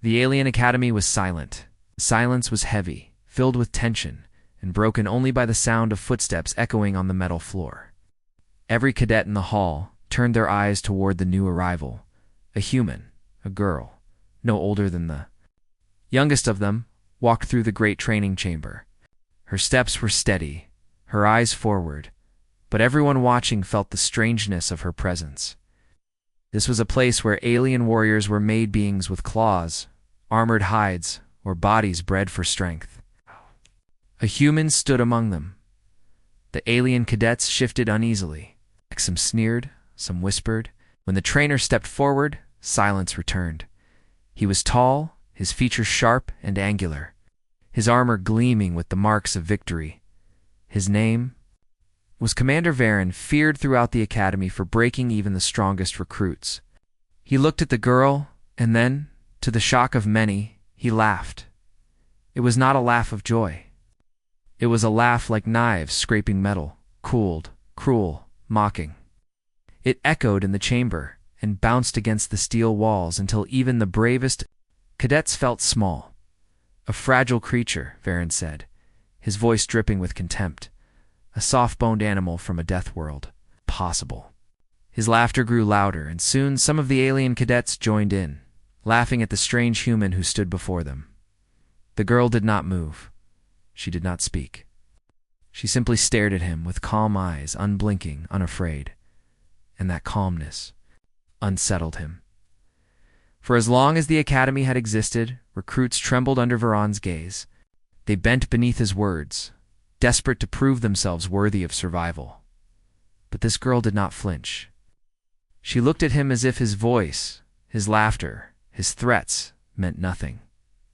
The alien academy was silent. The silence was heavy, filled with tension, and broken only by the sound of footsteps echoing on the metal floor. Every cadet in the hall turned their eyes toward the new arrival, a human, a girl, no older than the youngest of them, walked through the great training chamber. Her steps were steady, her eyes forward, but everyone watching felt the strangeness of her presence. This was a place where alien warriors were made beings with claws, armored hides, or bodies bred for strength. A human stood among them. The alien cadets shifted uneasily. Some sneered, some whispered. When the trainer stepped forward, silence returned. He was tall, his features sharp and angular, his armor gleaming with the marks of victory. His name was Commander Varen, feared throughout the academy for breaking even the strongest recruits. He looked at the girl, and then, to the shock of many, he laughed. It was not a laugh of joy. It was a laugh like knives scraping metal, cooled, cruel, mocking. It echoed in the chamber and bounced against the steel walls until even the bravest cadets felt small. A fragile creature, Varen said, his voice dripping with contempt. A soft-boned animal from a death world. Possible. His laughter grew louder, and soon some of the alien cadets joined in, laughing at the strange human who stood before them. The girl did not move. She did not speak. She simply stared at him with calm eyes, unblinking, unafraid. And that calmness unsettled him. For as long as the academy had existed, recruits trembled under Varan's gaze. They bent beneath his words, desperate to prove themselves worthy of survival. But this girl did not flinch. She looked at him as if his voice, his laughter, his threats meant nothing.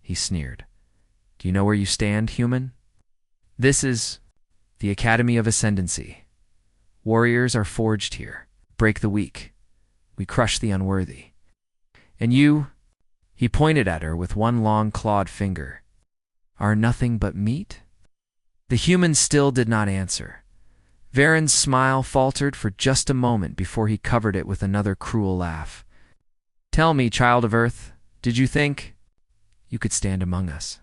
He sneered. "Do you know where you stand, human? This is the Academy of Ascendancy. Warriors are forged here. Break the weak. We crush the unworthy. And you," he pointed at her with one long clawed finger, "are nothing but meat?" The human still did not answer. Varen's smile faltered for just a moment before he covered it with another cruel laugh. "Tell me, child of Earth, did you think you could stand among us?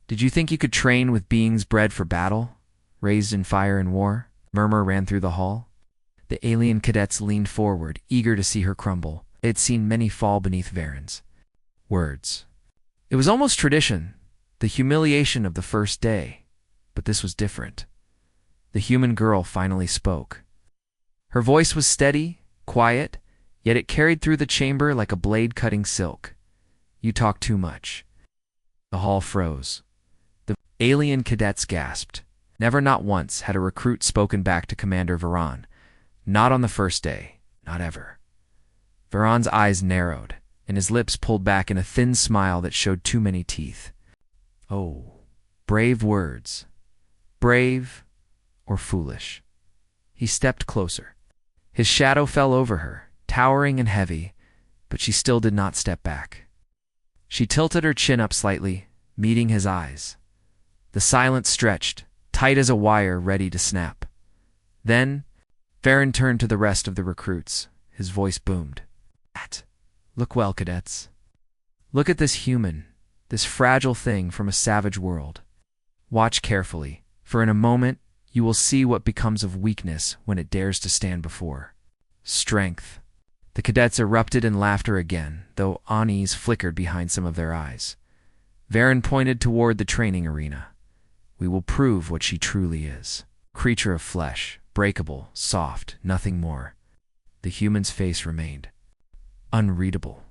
Did you think you could train with beings bred for battle, raised in fire and war?" Murmur ran through the hall. The alien cadets leaned forward, eager to see her crumble. They had seen many fall beneath Varen's words. It was almost tradition, the humiliation of the first day. But this was different. The human girl finally spoke. Her voice was steady, quiet, yet it carried through the chamber like a blade cutting silk. "You talk too much." The hall froze. The alien cadets gasped. Never, not once, had a recruit spoken back to Commander Varan. Not on the first day, not ever. Varan's eyes narrowed, and his lips pulled back in a thin smile that showed too many teeth. Oh, brave words. Brave or foolish. He stepped closer. His shadow fell over her, towering and heavy, but she still did not step back. She tilted her chin up slightly, meeting his eyes. The silence stretched, tight as a wire ready to snap. Then, Varen turned to the rest of the recruits. His voice boomed. "Look well, cadets. Look at this human, this fragile thing from a savage world. Watch carefully. For in a moment, you will see what becomes of weakness when it dares to stand before strength." The cadets erupted in laughter again, though unease flickered behind some of their eyes. Varen pointed toward the training arena. "We will prove what she truly is. Creature of flesh, breakable, soft, nothing more." The human's face remained unreadable.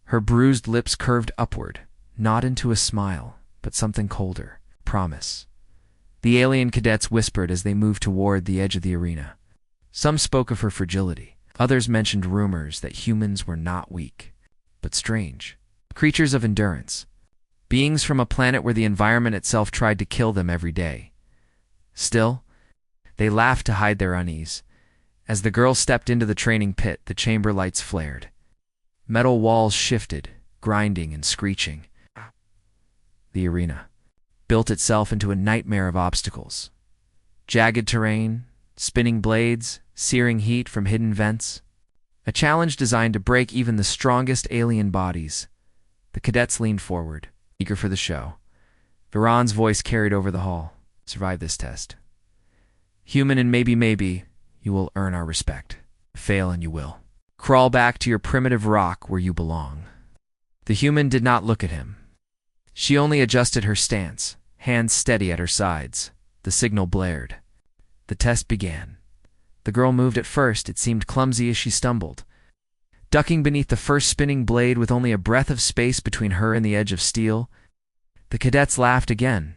Her bruised lips curved upward, not into a smile, but something colder. Promise. The alien cadets whispered as they moved toward the edge of the arena. Some spoke of her fragility. Others mentioned rumors that humans were not weak, but strange. Creatures of endurance. Beings from a planet where the environment itself tried to kill them every day. Still, they laughed to hide their unease. As the girl stepped into the training pit, the chamber lights flared. Metal walls shifted, grinding and screeching. The arena built itself into a nightmare of obstacles. Jagged terrain, spinning blades, searing heat from hidden vents. A challenge designed to break even the strongest alien bodies. The cadets leaned forward, eager for the show. Viran's voice carried over the hall. Survive this test. Human and maybe, you will earn our respect. Fail and you will. Crawl back to your primitive rock where you belong. The human did not look at him. She only adjusted her stance, hands steady at her sides. The signal blared. The test began. The girl moved at first. It seemed clumsy as she stumbled, ducking beneath the first spinning blade with only a breath of space between her and the edge of steel. The cadets laughed again,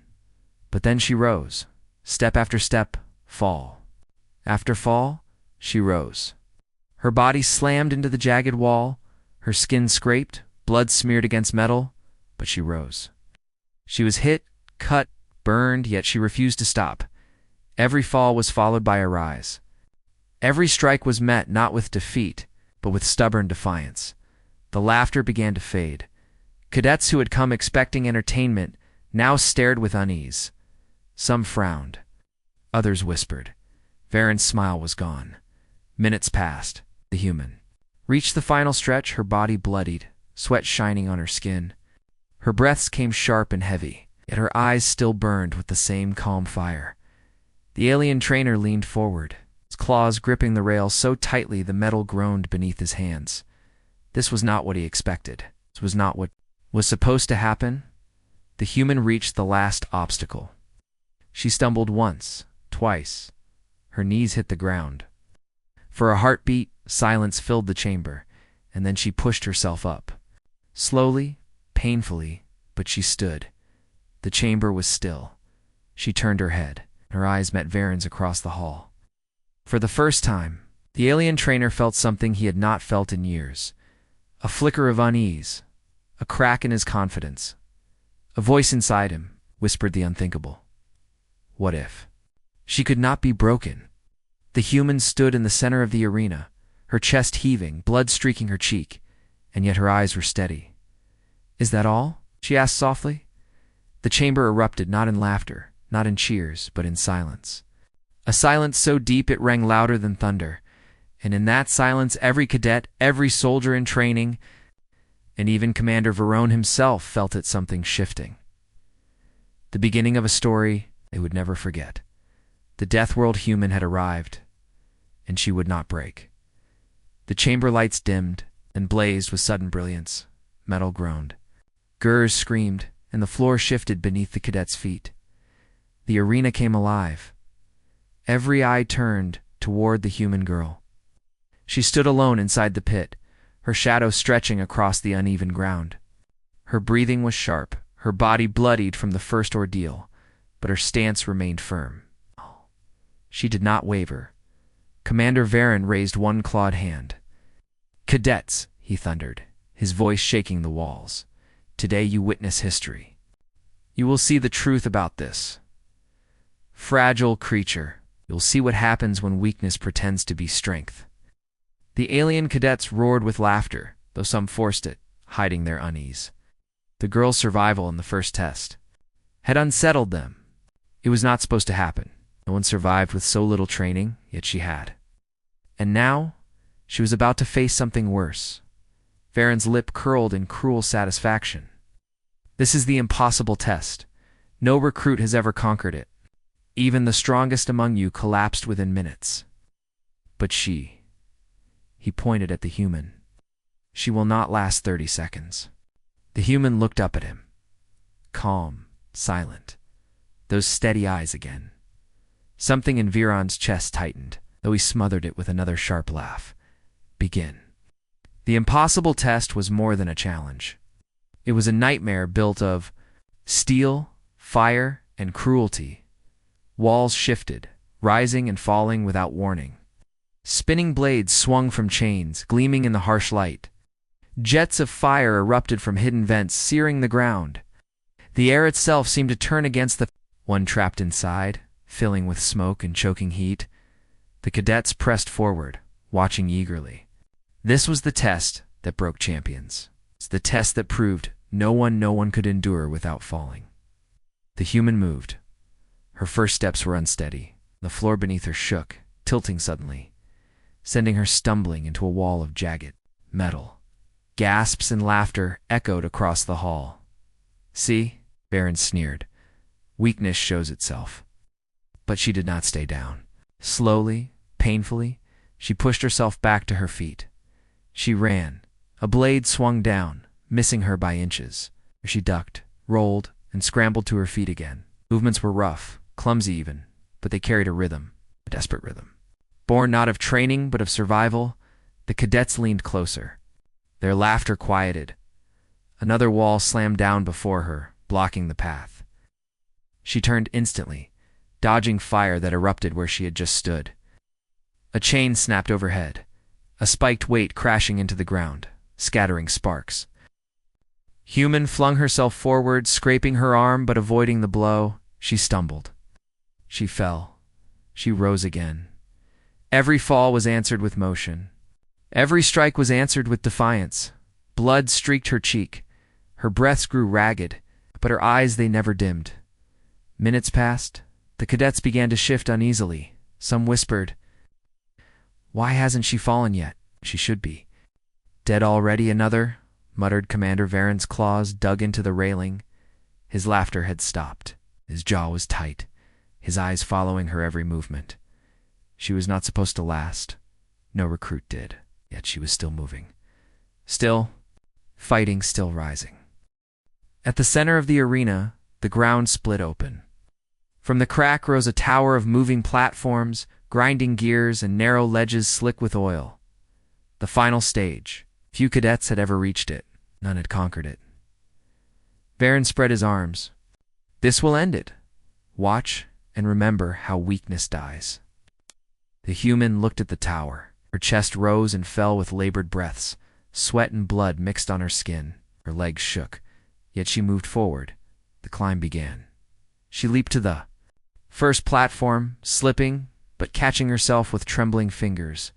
but then she rose. Step after step, fall. After fall, she rose. Her body slammed into the jagged wall, her skin scraped, blood smeared against metal, but she rose. She was hit, cut, burned, yet she refused to stop. Every fall was followed by a rise. Every strike was met not with defeat, but with stubborn defiance. The laughter began to fade. Cadets who had come expecting entertainment now stared with unease. Some frowned. Others whispered. Varen's smile was gone. Minutes passed. The human reached the final stretch, her body bloodied, sweat shining on her skin. Her breaths came sharp and heavy, yet her eyes still burned with the same calm fire. The alien trainer leaned forward, his claws gripping the rail so tightly the metal groaned beneath his hands. This was not what he expected. This was not what was supposed to happen. The human reached the last obstacle. She stumbled once, twice. Her knees hit the ground. For a heartbeat, silence filled the chamber, and then she pushed herself up. Slowly, painfully, but she stood. The chamber was still. She turned her head. Her eyes met Varen's across the hall. For the first time, the alien trainer felt something he had not felt in years. A flicker of unease, a crack in his confidence. A voice inside him whispered the unthinkable. What if? She could not be broken. The human stood in the center of the arena, her chest heaving, blood streaking her cheek, and yet her eyes were steady. Is that all? She asked softly. The chamber erupted, not in laughter, not in cheers, but in silence. A silence so deep it rang louder than thunder, and in that silence every cadet, every soldier in training, and even Commander Varone himself felt it something shifting. The beginning of a story they would never forget. The Deathworld human had arrived, and she would not break. The chamber lights dimmed and blazed with sudden brilliance. Metal groaned. Gurrs screamed, and the floor shifted beneath the cadets' feet. The arena came alive. Every eye turned toward the human girl. She stood alone inside the pit, her shadow stretching across the uneven ground. Her breathing was sharp, her body bloodied from the first ordeal, but her stance remained firm. She did not waver. Commander Varen raised one clawed hand. Cadets, he thundered, his voice shaking the walls. Today you witness history. You will see the truth about this fragile creature. You'll see what happens when weakness pretends to be strength. The alien cadets roared with laughter, though some forced it, hiding their unease. The girl's survival in the first test had unsettled them. It was not supposed to happen. No one survived with so little training, yet she had. And now, she was about to face something worse. Varen's lip curled in cruel satisfaction. This is the impossible test. No recruit has ever conquered it. Even the strongest among you collapsed within minutes. But she, he pointed at the human, she will not last 30 seconds. The human looked up at him. Calm, silent. Those steady eyes again. Something in Viran's chest tightened, though he smothered it with another sharp laugh. Begin. The impossible test was more than a challenge. It was a nightmare built of steel, fire, and cruelty. Walls shifted, rising and falling without warning. Spinning blades swung from chains, gleaming in the harsh light. Jets of fire erupted from hidden vents, searing the ground. The air itself seemed to turn against the one trapped inside, filling with smoke and choking heat. The cadets pressed forward, watching eagerly. This was the test that broke champions. It's the test that proved no one could endure without falling. The human moved. Her first steps were unsteady. The floor beneath her shook, tilting suddenly, sending her stumbling into a wall of jagged metal. Gasps and laughter echoed across the hall. "See?" Varen sneered. "Weakness shows itself." But she did not stay down. Slowly, painfully, she pushed herself back to her feet. She ran. A blade swung down, missing her by inches. She ducked, rolled, and scrambled to her feet again. Movements were rough, clumsy even, but they carried a rhythm, a desperate rhythm. Born not of training but of survival, the cadets leaned closer. Their laughter quieted. Another wall slammed down before her, blocking the path. She turned instantly, dodging fire that erupted where she had just stood. A chain snapped overhead, a spiked weight crashing into the ground, scattering sparks. Human flung herself forward, scraping her arm but avoiding the blow. She stumbled. She fell. She rose again. Every fall was answered with motion. Every strike was answered with defiance. Blood streaked her cheek. Her breaths grew ragged, but her eyes they never dimmed. Minutes passed. The cadets began to shift uneasily. Some whispered, "Why hasn't she fallen yet? She should be." "Dead already, another," muttered Commander Varen's claws dug into the railing. His laughter had stopped. His jaw was tight, his eyes following her every movement. She was not supposed to last. No recruit did, yet she was still moving. Still, fighting, still rising. At the center of the arena, the ground split open. From the crack rose a tower of moving platforms, grinding gears, and narrow ledges slick with oil. The final stage. Few cadets had ever reached it. None had conquered it. Varen spread his arms. "This will end it. Watch and remember how weakness dies." The human looked at the tower. Her chest rose and fell with labored breaths. Sweat and blood mixed on her skin. Her legs shook. Yet she moved forward. The climb began. She leaped to the first platform, slipping, but catching herself with trembling fingers.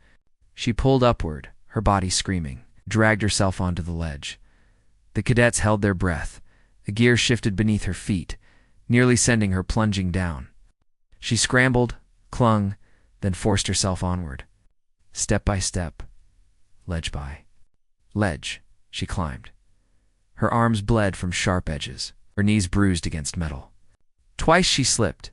She pulled upward, her body screaming, dragged herself onto the ledge. The cadets held their breath. A gear shifted beneath her feet, nearly sending her plunging down. She scrambled, clung, then forced herself onward. Step by step, ledge by ledge, she climbed. Her arms bled from sharp edges, her knees bruised against metal. Twice she slipped,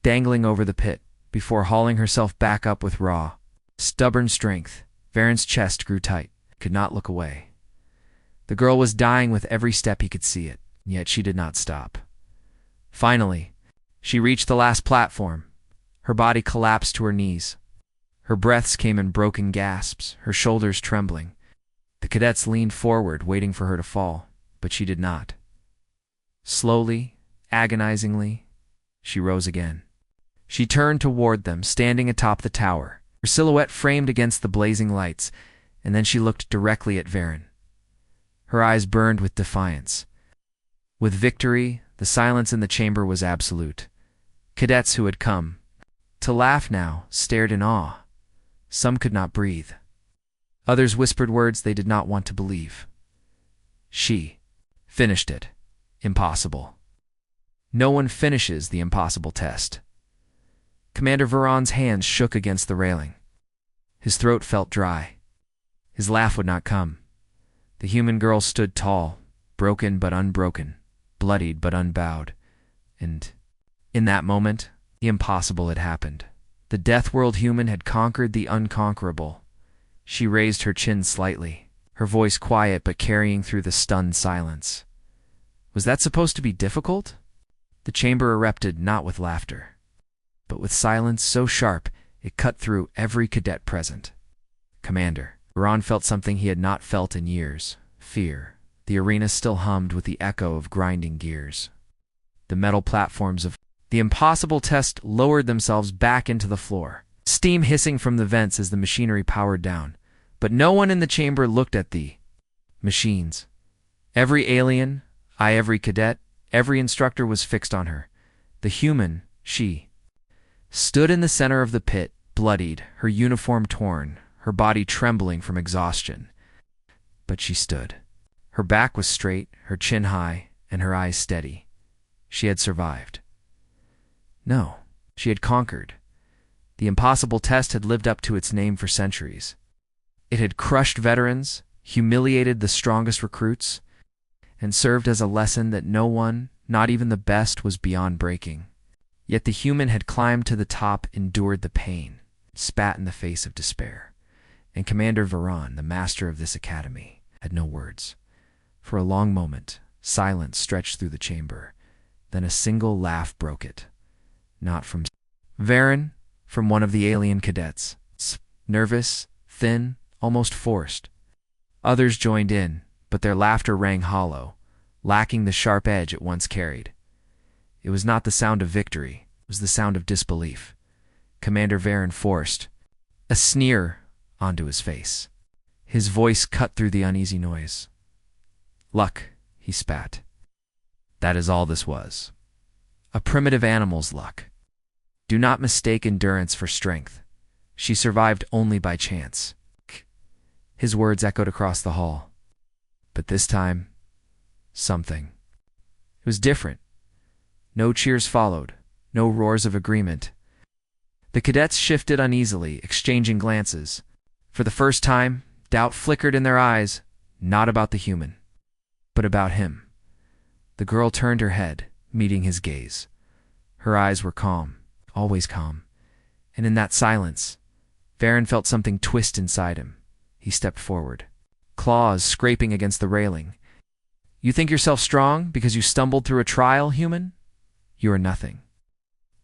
dangling over the pit, before hauling herself back up with raw, stubborn strength. Varen's chest grew tight, could not look away. The girl was dying with every step he could see it, yet she did not stop. Finally, she reached the last platform. Her body collapsed to her knees. Her breaths came in broken gasps, her shoulders trembling. The cadets leaned forward, waiting for her to fall, but she did not. Slowly, agonizingly, she rose again. She turned toward them, standing atop the tower, her silhouette framed against the blazing lights, and then she looked directly at Varen. Her eyes burned with defiance. With victory, the silence in the chamber was absolute. Cadets who had come to laugh now stared in awe. Some could not breathe. Others whispered words they did not want to believe. She finished it. Impossible. No one finishes the impossible test. Commander Varen's hands shook against the railing. His throat felt dry. His laugh would not come. The human girl stood tall, broken but unbroken, bloodied but unbowed. And in that moment, the impossible had happened. The Deathworld human had conquered the unconquerable. She raised her chin slightly, her voice quiet but carrying through the stunned silence. Was that supposed to be difficult? The chamber erupted not with laughter, but with silence so sharp it cut through every cadet present. Commander Varen felt something he had not felt in years: fear. The arena still hummed with the echo of grinding gears. The metal platforms of the impossible test lowered themselves back into the floor, steam hissing from the vents as the machinery powered down. But no one in the chamber looked at the machines. Every alien, every cadet, every instructor was fixed on her. The human, she, stood in the center of the pit, bloodied, her uniform torn, her body trembling from exhaustion. But she stood. Her back was straight, her chin high, and her eyes steady. She had survived. No, she had conquered. The impossible test had lived up to its name for centuries. It had crushed veterans, humiliated the strongest recruits, and served as a lesson that no one, not even the best, was beyond breaking. Yet the human had climbed to the top, endured the pain, spat in the face of despair, and Commander Varan, the master of this academy, had no words. For a long moment, silence stretched through the chamber. Then a single laugh broke it. Not from Varan, from one of the alien cadets. Nervous, thin, almost forced. Others joined in, but their laughter rang hollow, lacking the sharp edge it once carried. It was not the sound of victory, it was the sound of disbelief. Commander Varan forced a sneer onto his face. His voice cut through the uneasy noise. "Luck," he spat. That is all this was. A primitive animal's luck. Do not mistake endurance for strength. She survived only by chance. His words echoed across the hall. But this time, something. It was different. No cheers followed, no roars of agreement. The cadets shifted uneasily, exchanging glances. For the first time, doubt flickered in their eyes, not about the human, but about him. The girl turned her head, meeting his gaze. Her eyes were calm, always calm, and in that silence, Varan felt something twist inside him. He stepped forward, claws scraping against the railing. "You think yourself strong because you stumbled through a trial, human? You are nothing.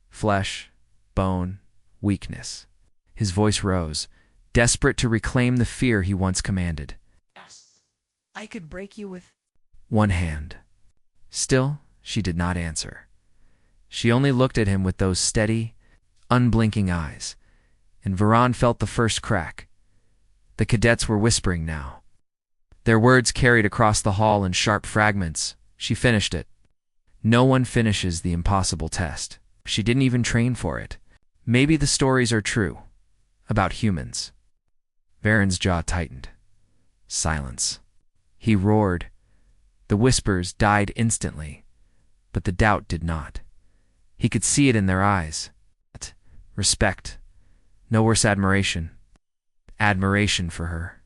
Flesh, bone, weakness." His voice rose, desperate to reclaim the fear he once commanded. "Yes, I could break you with one hand." Still, she did not answer. She only looked at him with those steady, unblinking eyes, and Varan felt the first crack. The cadets were whispering now. Their words carried across the hall in sharp fragments. She finished it. No one finishes the impossible test. She didn't even train for it. Maybe the stories are true. About humans. Varan's jaw tightened. Silence. He roared. The whispers died instantly, but the doubt did not. He could see it in their eyes. Respect. No worse admiration. Admiration for her.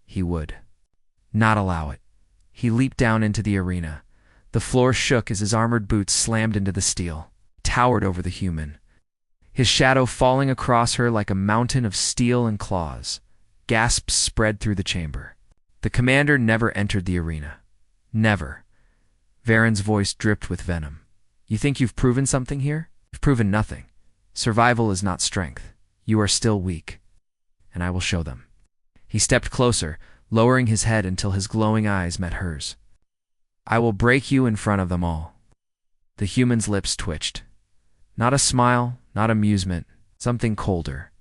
He would not allow it. He leaped down into the arena. The floor shook as his armored boots slammed into the steel, towered over the human. His shadow falling across her like a mountain of steel and claws. Gasps spread through the chamber. The commander never entered the arena. Never. Varan's voice dripped with venom. "You think you've proven something here? You've proven nothing. Survival is not strength. You are still weak. And I will show them." He stepped closer, lowering his head until his glowing eyes met hers. "I will break you in front of them all." The human's lips twitched. Not a smile, not amusement, something colder.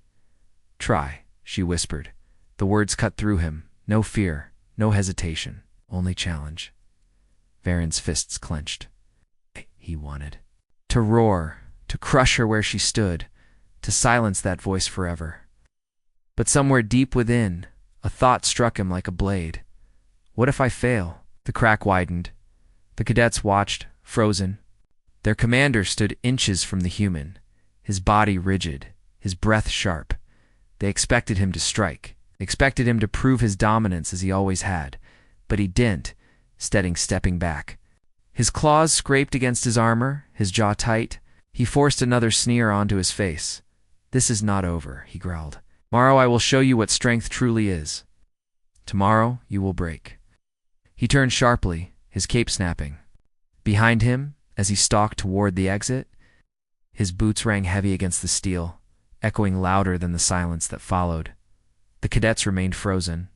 "Try," she whispered. The words cut through him. No fear, no hesitation, only challenge. Varan's fists clenched. He wanted to roar, to crush her where she stood, to silence that voice forever. But somewhere deep within, a thought struck him like a blade. What if I fail? The crack widened. The cadets watched, frozen. Their commander stood inches from the human, his body rigid, his breath sharp. They expected him to strike. They expected him to prove his dominance as he always had. But he didn't, stepping back. His claws scraped against his armor, his jaw tight. He forced another sneer onto his face. "This is not over," he growled. "Tomorrow I will show you what strength truly is. Tomorrow you will break." He turned sharply, his cape snapping. Behind him, as he stalked toward the exit, his boots rang heavy against the steel, echoing louder than the silence that followed. The cadets remained frozen.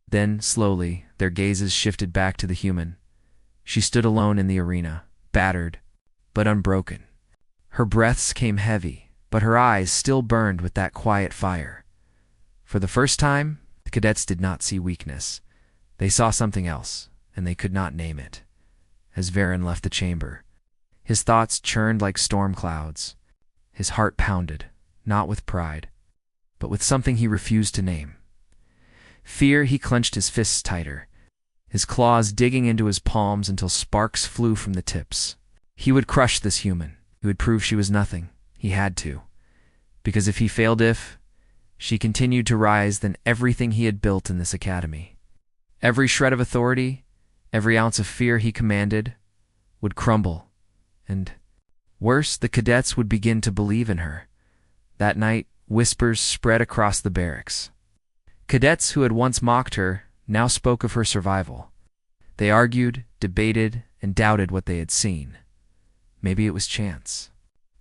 Then, slowly, their gazes shifted back to the human. She stood alone in the arena, battered, but unbroken. Her breaths came heavy, but her eyes still burned with that quiet fire. For the first time, the cadets did not see weakness. They saw something else, and they could not name it. As Varan left the chamber, his thoughts churned like storm clouds. His heart pounded, not with pride, but with something he refused to name. Fear. He clenched his fists tighter, his claws digging into his palms until sparks flew from the tips. He would crush this human. He would prove she was nothing. He had to. Because if he failed, she continued to rise, then everything he had built in this academy, Every shred of authority, every ounce of fear he commanded, would crumble, and, worse, the cadets would begin to believe in her. That night, whispers spread across the barracks. Cadets who had once mocked her now spoke of her survival. They argued, debated, and doubted what they had seen. Maybe it was chance.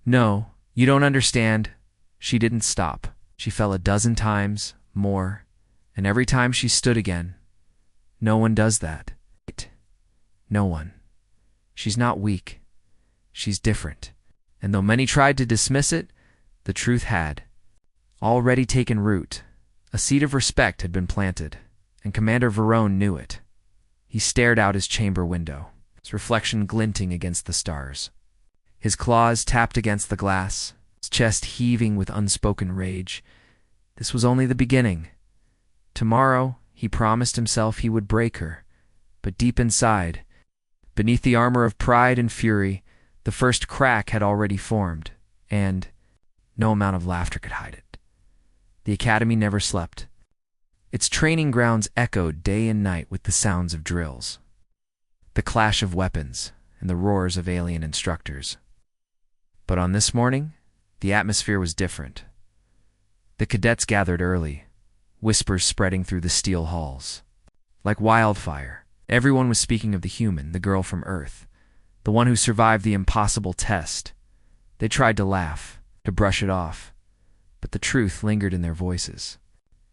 No, you don't understand. She didn't stop. She fell a dozen times, more, and every time she stood again. No one does that. No one. She's not weak. She's different. And though many tried to dismiss it, the truth had already taken root. A seed of respect had been planted, and Commander Verone knew it. He stared out his chamber window, his reflection glinting against the stars. His claws tapped against the glass, his chest heaving with unspoken rage. This was only the beginning. Tomorrow, he promised himself he would break her, but deep inside, beneath the armor of pride and fury, the first crack had already formed, and no amount of laughter could hide it. The academy never slept. Its training grounds echoed day and night with the sounds of drills, the clash of weapons, and the roars of alien instructors. But on this morning, the atmosphere was different. The cadets gathered early, whispers spreading through the steel halls. Like wildfire, everyone was speaking of the human, the girl from Earth, the one who survived the impossible test. They tried to laugh, to brush it off, but the truth lingered in their voices.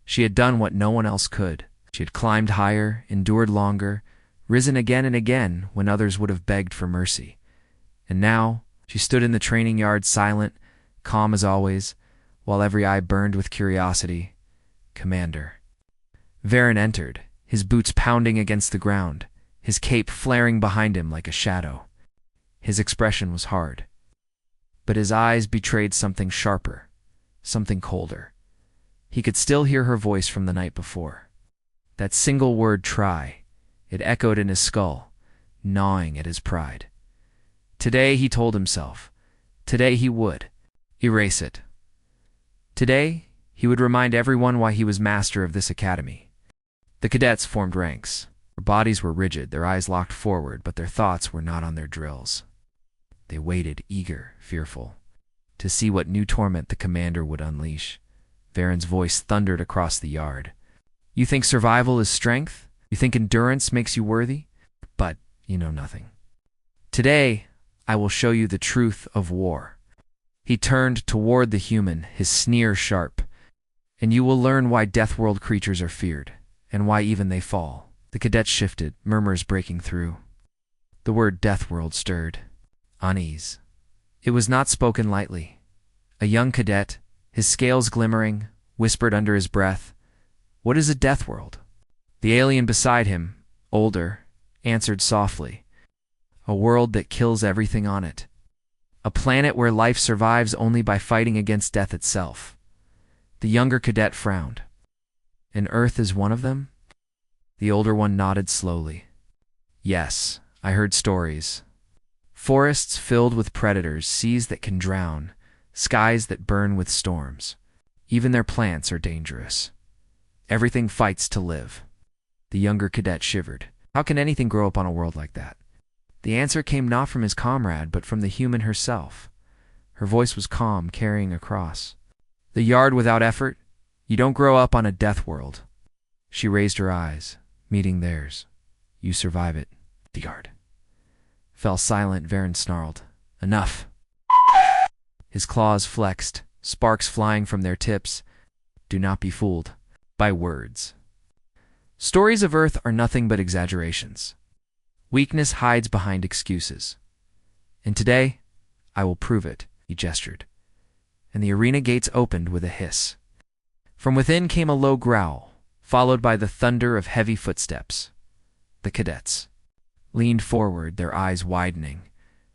She had done what no one else could. She had climbed higher, endured longer, risen again and again when others would have begged for mercy. And now, she stood in the training yard silent, calm as always, while every eye burned with curiosity. Commander. Varen entered, his boots pounding against the ground, his cape flaring behind him like a shadow. His expression was hard, but his eyes betrayed something sharper, something colder. He could still hear her voice from the night before. That single word, try, it echoed in his skull, gnawing at his pride. Today, he told himself, today he would erase it. Today, he would remind everyone why he was master of this academy. The cadets formed ranks. Their bodies were rigid, their eyes locked forward, but their thoughts were not on their drills. They waited, eager, fearful, to see what new torment the commander would unleash. Varen's voice thundered across the yard. You think survival is strength? You think endurance makes you worthy? But you know nothing. Today, I will show you the truth of war. He turned toward the human, his sneer sharp. And you will learn why Deathworld creatures are feared, and why even they fall. The cadets shifted, murmurs breaking through. The word Deathworld stirred. Unease. It was not spoken lightly. A young cadet, his scales glimmering, whispered under his breath, "What is a Deathworld?" The alien beside him, older, answered softly, "A world that kills everything on it. A planet where life survives only by fighting against death itself." The younger cadet frowned. "And Earth is one of them?" The older one nodded slowly. "Yes, I heard stories. Forests filled with predators, seas that can drown, skies that burn with storms. Even their plants are dangerous. Everything fights to live." The younger cadet shivered. How can anything grow up on a world like that? The answer came not from his comrade, but from the human herself. Her voice was calm, carrying across. "The yard without effort? You don't grow up on a death world." She raised her eyes, meeting theirs. "You survive it." The yard fell silent. Varen snarled, "Enough." His claws flexed, sparks flying from their tips. Do not be fooled by words. Stories of Earth are nothing but exaggerations. Weakness hides behind excuses. And today, I will prove it, he gestured. And the arena gates opened with a hiss. From within came a low growl, followed by the thunder of heavy footsteps. The cadets leaned forward, their eyes widening.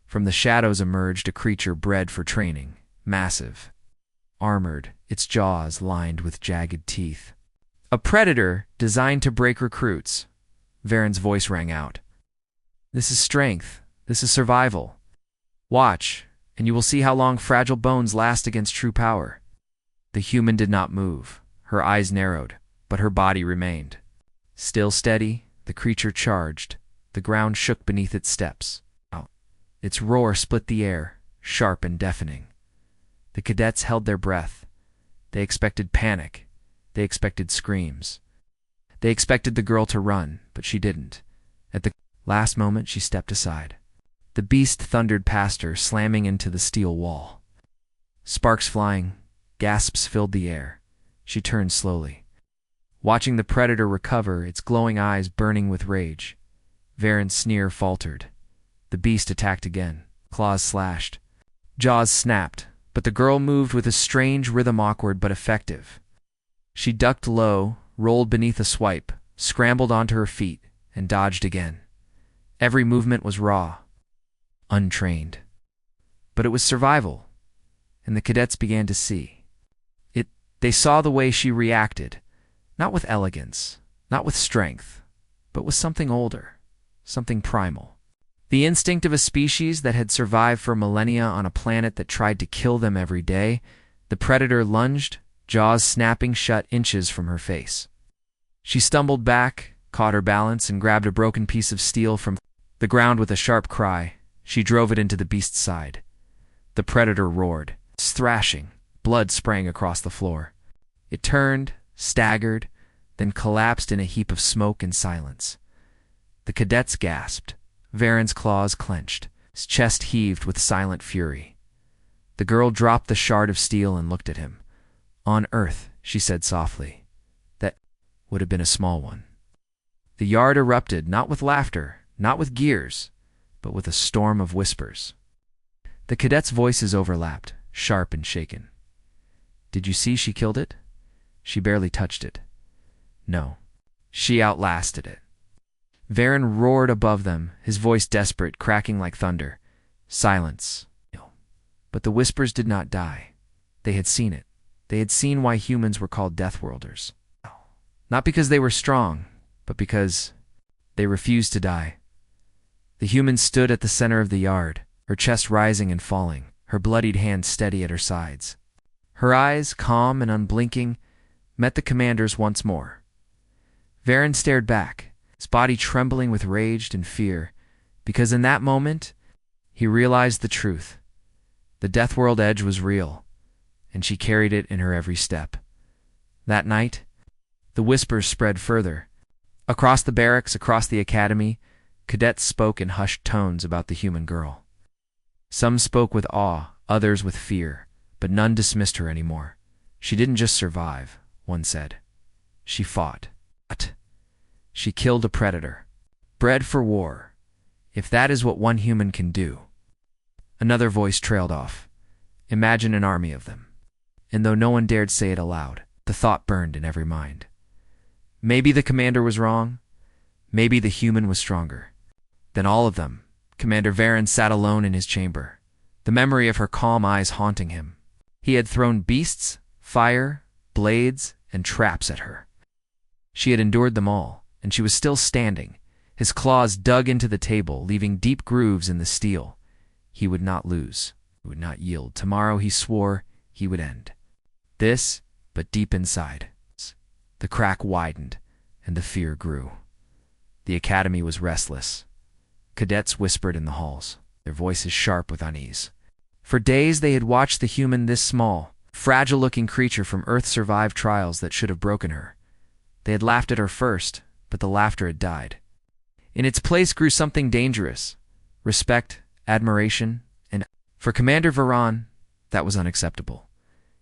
From the shadows emerged a creature bred for training, massive, armored, its jaws lined with jagged teeth. A predator designed to break recruits. Varen's voice rang out. "This is strength. This is survival. Watch, and you will see how long fragile bones last against true power." The human did not move. Her eyes narrowed, but her body remained. Still steady, the creature charged. The ground shook beneath its steps. Its roar split the air, sharp and deafening. The cadets held their breath. They expected panic. They expected screams. They expected the girl to run, but she didn't. At the last moment, she stepped aside. The beast thundered past her, slamming into the steel wall. Sparks flying, gasps filled the air. She turned slowly, watching the predator recover, its glowing eyes burning with rage. Varen's sneer faltered. The beast attacked again. Claws slashed. Jaws snapped, but the girl moved with a strange rhythm, awkward but effective. She ducked low, rolled beneath a swipe, scrambled onto her feet, and dodged again. Every movement was raw, untrained. But it was survival, and the cadets began to see. They saw the way she reacted, not with elegance, not with strength, but with something older, something primal. The instinct of a species that had survived for millennia on a planet that tried to kill them every day. The predator lunged, jaws snapping shut inches from her face. She stumbled back, caught her balance, and grabbed a broken piece of steel from the ground with a sharp cry. She drove it into the beast's side. The predator roared, thrashing. Blood sprang across the floor. It turned, staggered, then collapsed in a heap of smoke and silence. The cadets gasped. Varen's claws clenched. His chest heaved with silent fury. The girl dropped the shard of steel and looked at him. "On Earth," she said softly. "That would have been a small one." The yard erupted, not with laughter, not with gears, but with a storm of whispers. The cadets' voices overlapped, sharp and shaken. "Did you see she killed it? She barely touched it." "No. She outlasted it." Varen roared above them, his voice desperate, cracking like thunder. Silence. But the whispers did not die. They had seen it. They had seen why humans were called Deathworlders. Not because they were strong, but because they refused to die. The human stood at the center of the yard, her chest rising and falling, her bloodied hands steady at her sides. Her eyes, calm and unblinking, met the commander's once more. Varen stared back, his body trembling with rage and fear, because in that moment, he realized the truth. The Deathworld Edge was real, and she carried it in her every step. That night, the whispers spread further. Across the barracks, across the academy, cadets spoke in hushed tones about the human girl. Some spoke with awe, others with fear, but none dismissed her anymore. She didn't just survive, one said. She fought. She killed a predator. Bred for war. If that is what one human can do. Another voice trailed off. Imagine an army of them. And though no one dared say it aloud, the thought burned in every mind. Maybe the commander was wrong. Maybe the human was stronger. Then all of them. Commander Varen sat alone in his chamber, the memory of her calm eyes haunting him. He had thrown beasts, fire, blades, and traps at her. She had endured them all, and she was still standing, his claws dug into the table, leaving deep grooves in the steel. He would not lose. He would not yield. Tomorrow, he swore, he would end. This, but deep inside. The crack widened, and the fear grew. The academy was restless. Cadets whispered in the halls, their voices sharp with unease. For days they had watched the human, this small, fragile-looking creature from Earth, survive trials that should have broken her. They had laughed at her first, but the laughter had died. In its place grew something dangerous. Respect, admiration, and for Commander Varen, that was unacceptable.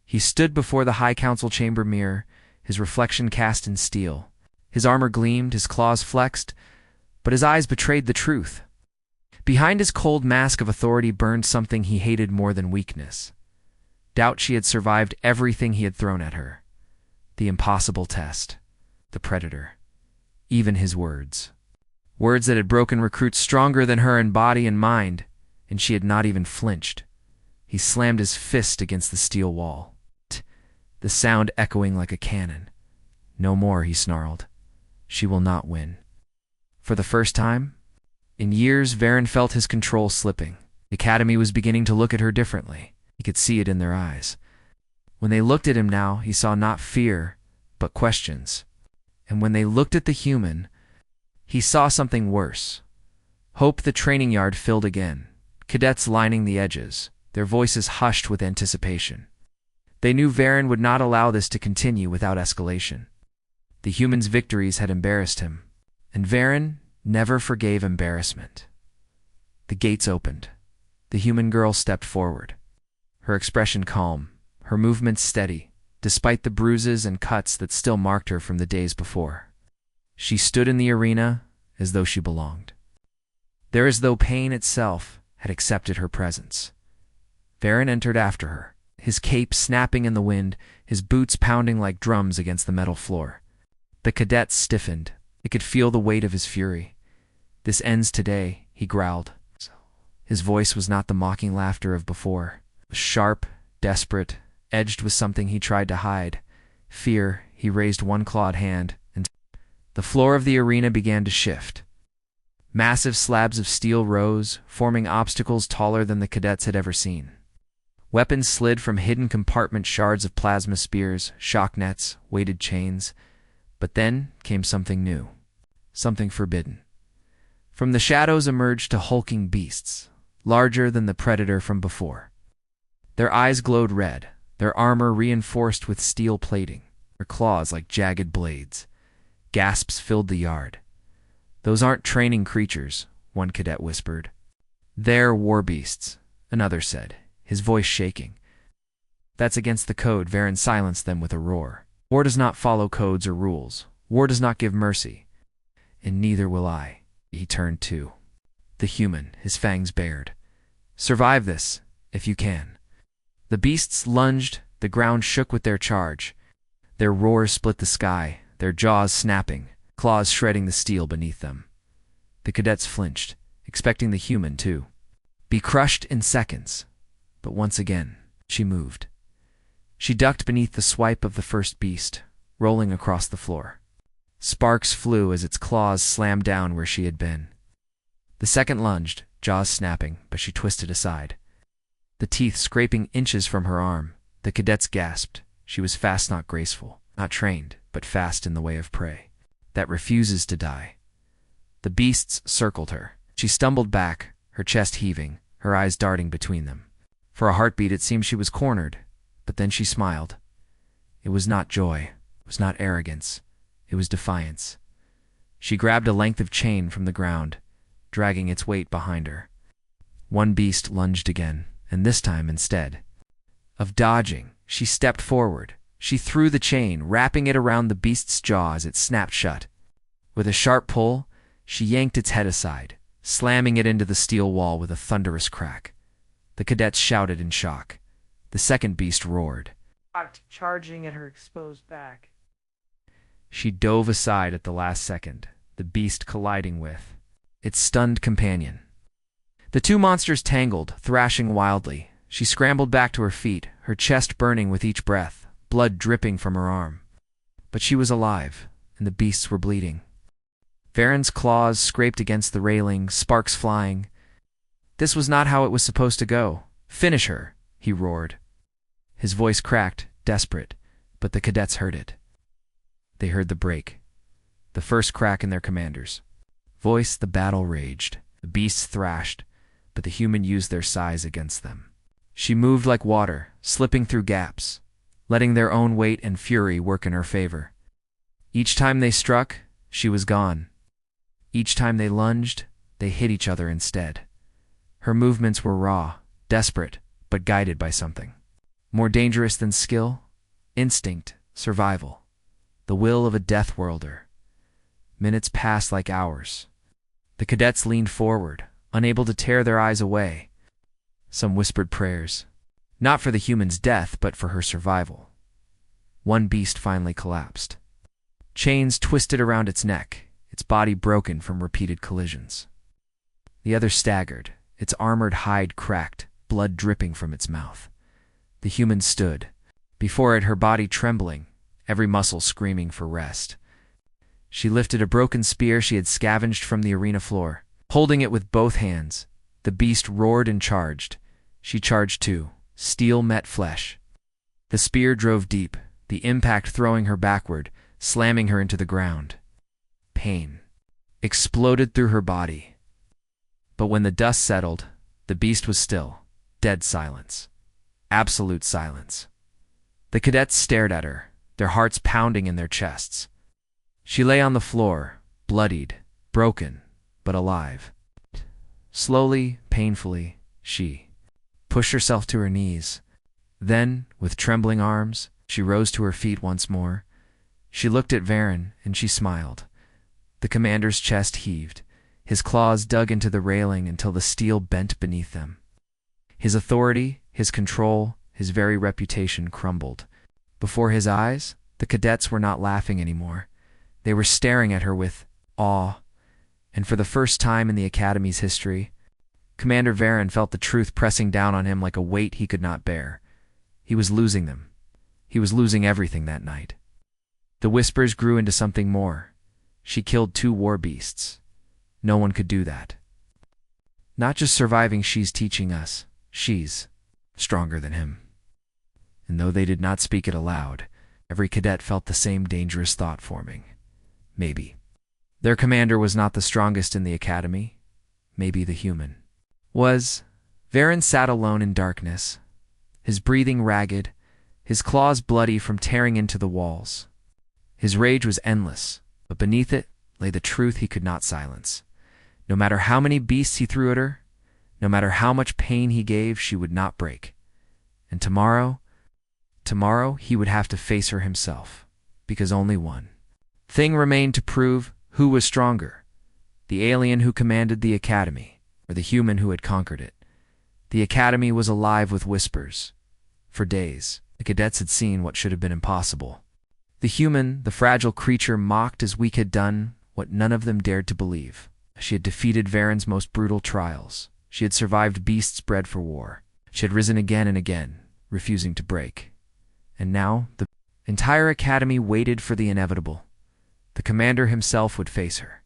He stood before the High Council chamber mirror, his reflection cast in steel. His armor gleamed, his claws flexed, but his eyes betrayed the truth. Behind his cold mask of authority burned something he hated more than weakness. Doubt she had survived everything he had thrown at her. The impossible test. The predator. Even his words. Words that had broken recruits stronger than her in body and mind, and she had not even flinched. He slammed his fist against the steel wall, the sound echoing like a cannon. "No more," he snarled. "She will not win." For the first time in years, Varen felt his control slipping. The academy was beginning to look at her differently. He could see it in their eyes. When they looked at him now, he saw not fear, but questions. And when they looked at the human, he saw something worse. Hope the training yard filled again, cadets lining the edges, their voices hushed with anticipation. They knew Varen would not allow this to continue without escalation. The human's victories had embarrassed him, and Varen never forgave embarrassment. The gates opened. The human girl stepped forward, her expression calm, her movements steady, despite the bruises and cuts that still marked her from the days before. She stood in the arena as though she belonged. There as though pain itself had accepted her presence. Varen entered after her, his cape snapping in the wind, his boots pounding like drums against the metal floor. The cadets stiffened. They could feel the weight of his fury. "This ends today," he growled. His voice was not the mocking laughter of before. It was sharp, desperate, edged with something he tried to hide. Fear. He raised one clawed hand, and the floor of the arena began to shift. Massive slabs of steel rose, forming obstacles taller than the cadets had ever seen. Weapons slid from hidden compartment, shards of plasma spears, shock nets, weighted chains. But then came something new, something forbidden. From the shadows emerged two hulking beasts, larger than the predator from before. Their eyes glowed red, their armor reinforced with steel plating, their claws like jagged blades. Gasps filled the yard. "Those aren't training creatures," one cadet whispered. "They're war beasts," another said, his voice shaking. "That's against the code." Varen silenced them with a roar. "War does not follow codes or rules. War does not give mercy. And neither will I." He turned to the human, his fangs bared. "Survive this, if you can." The beasts lunged, the ground shook with their charge. Their roars split the sky, their jaws snapping, claws shredding the steel beneath them. The cadets flinched, expecting the human to be crushed in seconds. But once again, she moved. She ducked beneath the swipe of the first beast, rolling across the floor. Sparks flew as its claws slammed down where she had been. The second lunged, jaws snapping, but she twisted aside. The teeth scraping inches from her arm, the cadets gasped. She was fast, not graceful, not trained, but fast in the way of prey that refuses to die. The beasts circled her. She stumbled back, her chest heaving, her eyes darting between them. For a heartbeat it seemed she was cornered, but then she smiled. It was not joy, it was not arrogance, it was defiance. She grabbed a length of chain from the ground, dragging its weight behind her. One beast lunged again, and this time, instead of dodging, she stepped forward. She threw the chain, wrapping it around the beast's jaw as it snapped shut. With a sharp pull, she yanked its head aside, slamming it into the steel wall with a thunderous crack. The cadets shouted in shock. The second beast roared, charging at her exposed back. She dove aside at the last second, the beast colliding with its stunned companion. The two monsters tangled, thrashing wildly. She scrambled back to her feet, her chest burning with each breath, blood dripping from her arm. But she was alive, and the beasts were bleeding. Varen's claws scraped against the railing, sparks flying. This was not how it was supposed to go. "Finish her," he roared. His voice cracked, desperate, but the cadets heard it. They heard the break, the first crack in their commander's voice. The battle raged. The beasts thrashed, but the human used their size against them. She moved like water, slipping through gaps, letting their own weight and fury work in her favor. Each time they struck, she was gone. Each time they lunged, they hit each other instead. Her movements were raw, desperate, but guided by something more dangerous than skill, instinct, survival, the will of a Deathworlder. Minutes passed like hours. The cadets leaned forward, unable to tear their eyes away. Some whispered prayers, not for the human's death, but for her survival. One beast finally collapsed. Chains twisted around its neck, its body broken from repeated collisions. The other staggered, its armored hide cracked, blood dripping from its mouth. The human stood, before it, her body trembling, every muscle screaming for rest. She lifted a broken spear she had scavenged from the arena floor. Holding it with both hands, the beast roared and charged. She charged too. Steel met flesh. The spear drove deep, the impact throwing her backward, slamming her into the ground. Pain exploded through her body. But when the dust settled, the beast was still. Dead silence. Absolute silence. The cadets stared at her, their hearts pounding in their chests. She lay on the floor, bloodied, broken, but alive. Slowly, painfully, she pushed herself to her knees. Then, with trembling arms, she rose to her feet once more. She looked at Varen, and she smiled. The commander's chest heaved. His claws dug into the railing until the steel bent beneath them. His authority, his control, his very reputation crumbled. Before his eyes, the cadets were not laughing anymore. They were staring at her with awe. And for the first time in the Academy's history, Commander Varen felt the truth pressing down on him like a weight he could not bear. He was losing them. He was losing everything that night. The whispers grew into something more. She killed 2 war beasts. No one could do that. Not just surviving, she's teaching us. She's stronger than him. And though they did not speak it aloud, every cadet felt the same dangerous thought forming. Maybe their commander was not the strongest in the Academy. Maybe the human was. Varen sat alone in darkness, his breathing ragged, his claws bloody from tearing into the walls. His rage was endless, but beneath it lay the truth he could not silence. No matter how many beasts he threw at her, no matter how much pain he gave, she would not break. And tomorrow he would have to face her himself, because only one thing remained to prove who was stronger: the alien who commanded the Academy, or the human who had conquered it. The Academy was alive with whispers. For days, the cadets had seen what should have been impossible. The human, the fragile creature, mocked as weak had done what none of them dared to believe. She had defeated Varen's most brutal trials. She had survived beasts bred for war. She had risen again and again, refusing to break. And now, the entire Academy waited for the inevitable. The commander himself would face her.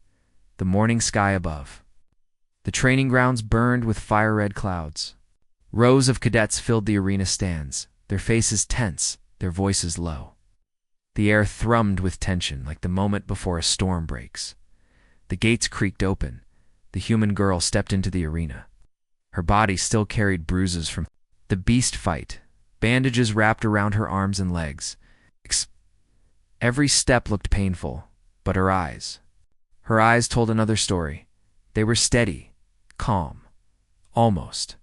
The morning sky above. The training grounds burned with fire-red clouds. Rows of cadets filled the arena stands, their faces tense, their voices low. The air thrummed with tension like the moment before a storm breaks. The gates creaked open. The human girl stepped into the arena. Her body still carried bruises from the beast fight, bandages wrapped around her arms and legs. Every step looked painful, but her eyes told another story. They were steady, calm, almost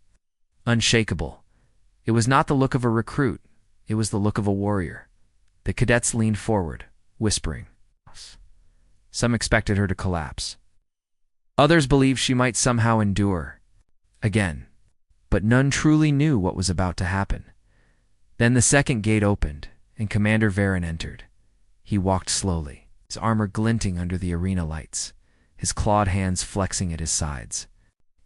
unshakable. It was not the look of a recruit. It was the look of a warrior. The cadets leaned forward, whispering. Some expected her to collapse. Others believed she might somehow endure. Again. But none truly knew what was about to happen. Then the second gate opened, and Commander Varen entered. He walked slowly, his armor glinting under the arena lights, his clawed hands flexing at his sides.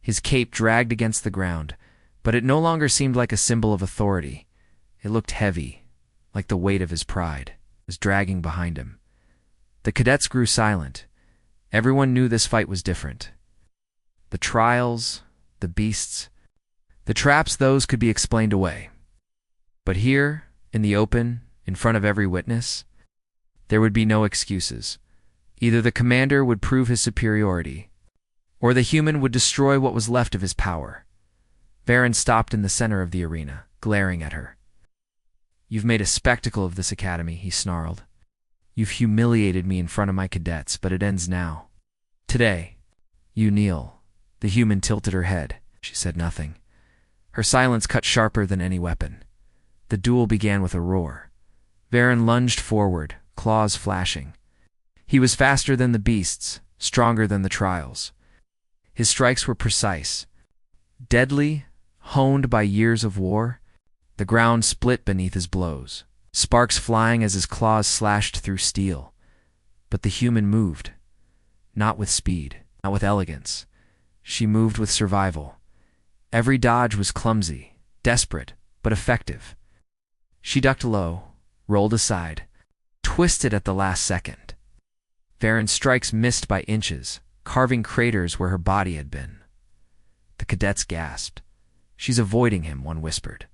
His cape dragged against the ground, but it no longer seemed like a symbol of authority. It looked heavy, like the weight of his pride was dragging behind him. The cadets grew silent. Everyone knew this fight was different. The trials, the beasts, the traps, those could be explained away. But here, in the open, in front of every witness, there would be no excuses. Either the commander would prove his superiority, or the human would destroy what was left of his power. Varen stopped in the center of the arena, glaring at her. "You've made a spectacle of this Academy," he snarled. "You've humiliated me in front of my cadets, but it ends now. Today, you kneel." The human tilted her head. She said nothing. Her silence cut sharper than any weapon. The duel began with a roar. Varen lunged forward, claws flashing. He was faster than the beasts, stronger than the trials. His strikes were precise, deadly, honed by years of war. The ground split beneath his blows, sparks flying as his claws slashed through steel. But the human moved. Not with speed, not with elegance. She moved with survival. Every dodge was clumsy, desperate, but effective. She ducked low, rolled aside, twisted at the last second. Varen's strikes missed by inches, carving craters where her body had been. The cadets gasped. "She's avoiding him," one whispered.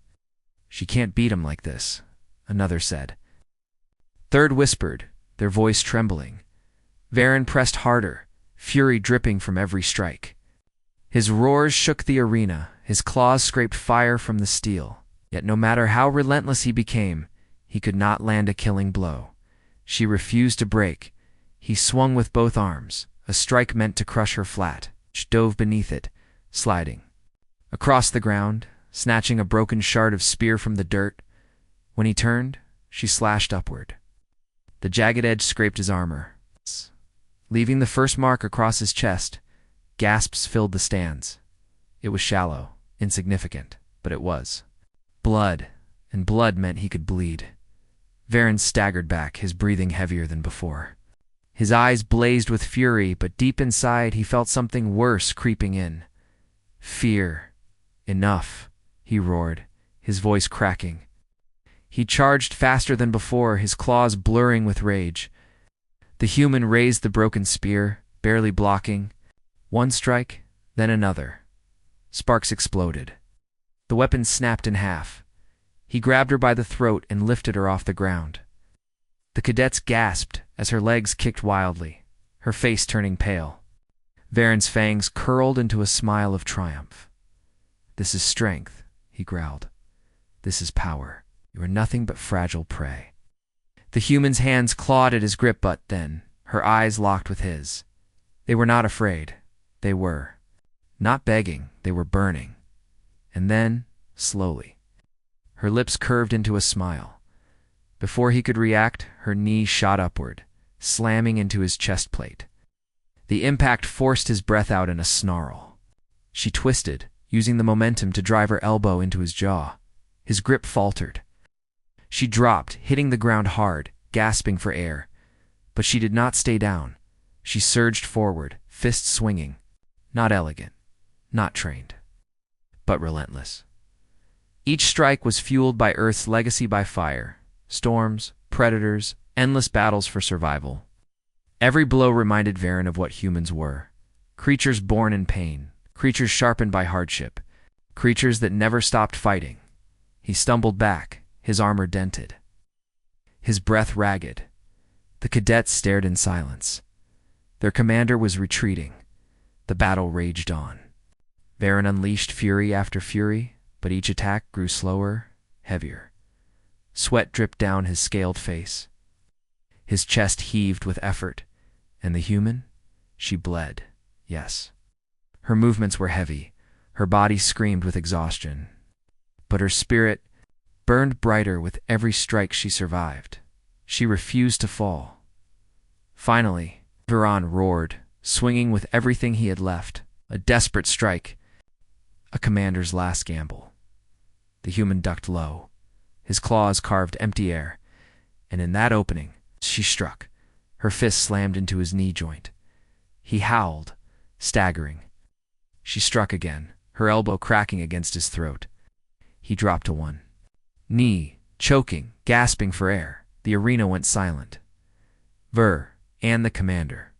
"She can't beat him like this," another said. Third whispered, their voice trembling. Varen pressed harder, fury dripping from every strike. His roars shook the arena, his claws scraped fire from the steel. Yet no matter how relentless he became, he could not land a killing blow. She refused to break. He swung with both arms, a strike meant to crush her flat. She dove beneath it, sliding across the ground, snatching a broken shard of spear from the dirt. When he turned, she slashed upward. The jagged edge scraped his armor, leaving the first mark across his chest. Gasps filled the stands. It was shallow, insignificant, but it was. Blood, and blood meant he could bleed. Varen staggered back, his breathing heavier than before. His eyes blazed with fury, but deep inside he felt something worse creeping in. Fear. Enough, he roared, his voice cracking. He charged faster than before, his claws blurring with rage. The human raised the broken spear, barely blocking. One strike, then another. Sparks exploded. The weapon snapped in half. He grabbed her by the throat and lifted her off the ground. The cadets gasped as her legs kicked wildly, her face turning pale. Varen's fangs curled into a smile of triumph. "This is strength," he growled. "This is power. You are nothing but fragile prey." The human's hands clawed at his grip, but then, her eyes locked with his. They were not afraid. They were. Not begging, they were burning. And then, slowly, her lips curved into a smile. Before he could react, her knee shot upward, slamming into his chest plate. The impact forced his breath out in a snarl. She twisted, using the momentum to drive her elbow into his jaw. His grip faltered. She dropped, hitting the ground hard, gasping for air. But she did not stay down. She surged forward, fists swinging. Not elegant, not trained, but relentless. Each strike was fueled by Earth's legacy by fire, storms, predators, endless battles for survival. Every blow reminded Varen of what humans were. Creatures born in pain, creatures sharpened by hardship, creatures that never stopped fighting. He stumbled back, his armor dented, his breath ragged. The cadets stared in silence. Their commander was retreating. The battle raged on. Varen unleashed fury after fury, but each attack grew slower, heavier. Sweat dripped down his scaled face. His chest heaved with effort, and the human? She bled, yes. Her movements were heavy, her body screamed with exhaustion. But her spirit burned brighter with every strike she survived. She refused to fall. Finally, Varen roared, swinging with everything he had left. A desperate strike. A commander's last gamble. The human ducked low. His claws carved empty air, and in that opening, she struck. Her fist slammed into his knee joint. He howled, staggering. She struck again, her elbow cracking against his throat. He dropped to one knee, choking, gasping for air. The arena went silent. Ver and the commander,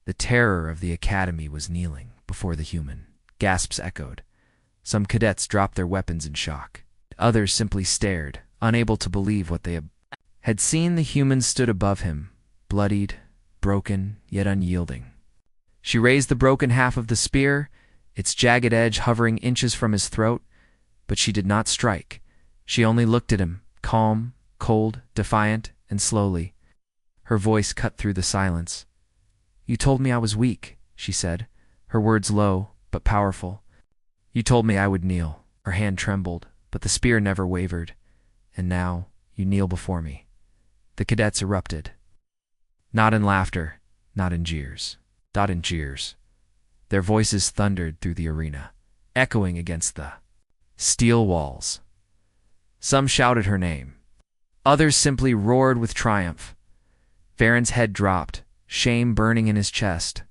the terror of the academy, was kneeling before the human. Gasps echoed. Some cadets dropped their weapons in shock. Others simply stared, unable to believe what they had seen. The human stood above him, bloodied, broken, yet unyielding. She raised the broken half of the spear, its jagged edge hovering inches from his throat, but she did not strike. She only looked at him, calm, cold, defiant, and slowly. Her voice cut through the silence. "You told me I was weak," she said, her words low but powerful. "You told me I would kneel." Her hand trembled, but the spear never wavered. "And now you kneel before me." The cadets erupted. Not in laughter, not in jeers. Not in jeers. Their voices thundered through the arena, echoing against the steel walls. Some shouted her name. Others simply roared with triumph. Varen's head dropped, shame burning in his chest.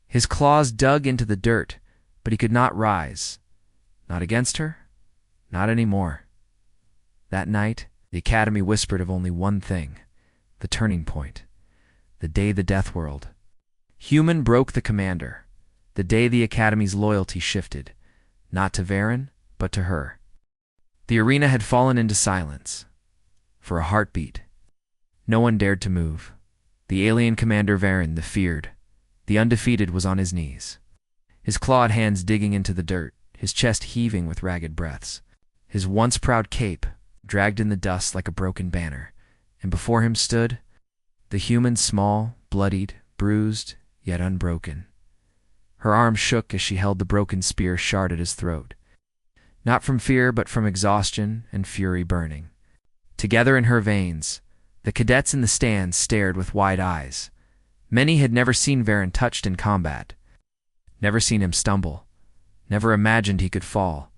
His claws dug into the dirt, but he could not rise. Not against her, not anymore. That night, the Academy whispered of only one thing, the turning point, the day the Deathworld human broke the commander, the day the Academy's loyalty shifted, not to Varen, but to her. The arena had fallen into silence. For a heartbeat, no one dared to move. The alien commander Varen, the feared, the undefeated, was on his knees, his clawed hands digging into the dirt, his chest heaving with ragged breaths. His once proud cape dragged in the dust like a broken banner, and before him stood the human, small, bloodied, bruised, yet unbroken. Her arm shook as she held the broken spear shard at his throat, not from fear but from exhaustion and fury burning together in her veins. The cadets in the stands stared with wide eyes. Many had never seen Varen touched in combat, never seen him stumble, never imagined he could fall.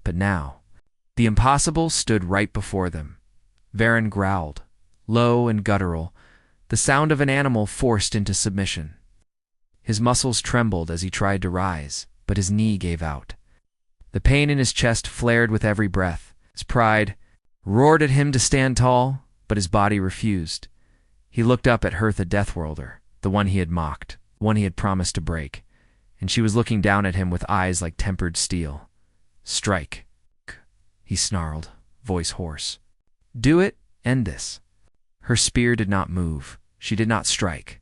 But now, the impossible stood right before them. Varen growled, low and guttural, the sound of an animal forced into submission. His muscles trembled as he tried to rise, but his knee gave out. The pain in his chest flared with every breath. His pride roared at him to stand tall, but his body refused. He looked up at Hertha Deathworlder, the one he had mocked, the one he had promised to break, and she was looking down at him with eyes like tempered steel. "Strike," he snarled, voice hoarse. "Do it, end this." Her spear did not move. She did not strike.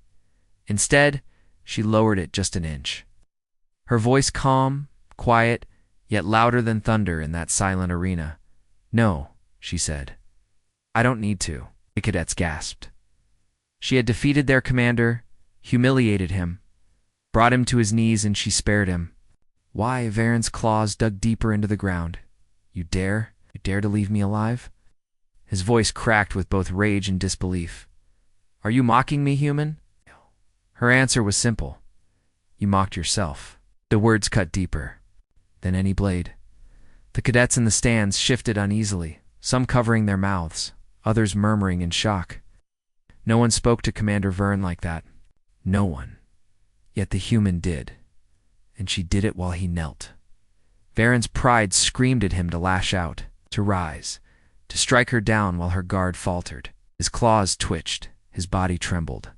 Instead, she lowered it just an inch. Her voice calm, quiet, yet louder than thunder in that silent arena. "No," she said. "I don't need to." The cadets gasped. She had defeated their commander, humiliated him, brought him to his knees, and she spared him. Why? Varen's claws dug deeper into the ground. You dare to leave me alive?" His voice cracked with both rage and disbelief. "Are you mocking me, human?" Her answer was simple. "You mocked yourself." The words cut deeper than any blade. The cadets in the stands shifted uneasily, some covering their mouths, others murmuring in shock. No one spoke to Commander Verne like that. No one. Yet the human did. And she did it while he knelt. Varen's pride screamed at him to lash out, to rise, to strike her down while her guard faltered. His claws twitched, his body trembled.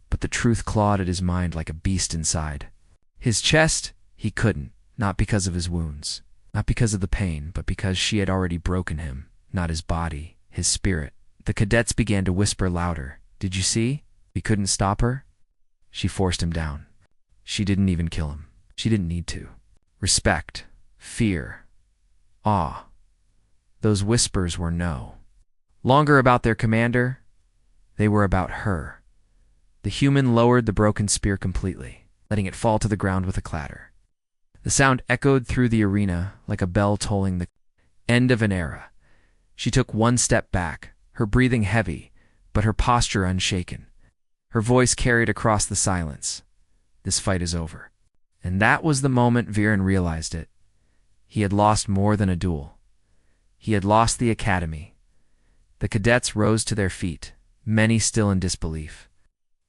But the truth clawed at his mind like a beast inside. His chest, he couldn't, not because of his wounds, not because of the pain, but because she had already broken him, not his body, his spirit. The cadets began to whisper louder. "Did you see? We couldn't stop her." She forced him down. She didn't even kill him. She didn't need to. Respect, fear, awe. Those whispers were no longer about their commander. They were about her. The human lowered the broken spear completely, letting it fall to the ground with a clatter. The sound echoed through the arena like a bell tolling the end of an era. She took one step back, her breathing heavy, but her posture unshaken. Her voice carried across the silence. "This fight is over." And that was the moment Varen realized it. He had lost more than a duel. He had lost the academy. The cadets rose to their feet, many still in disbelief.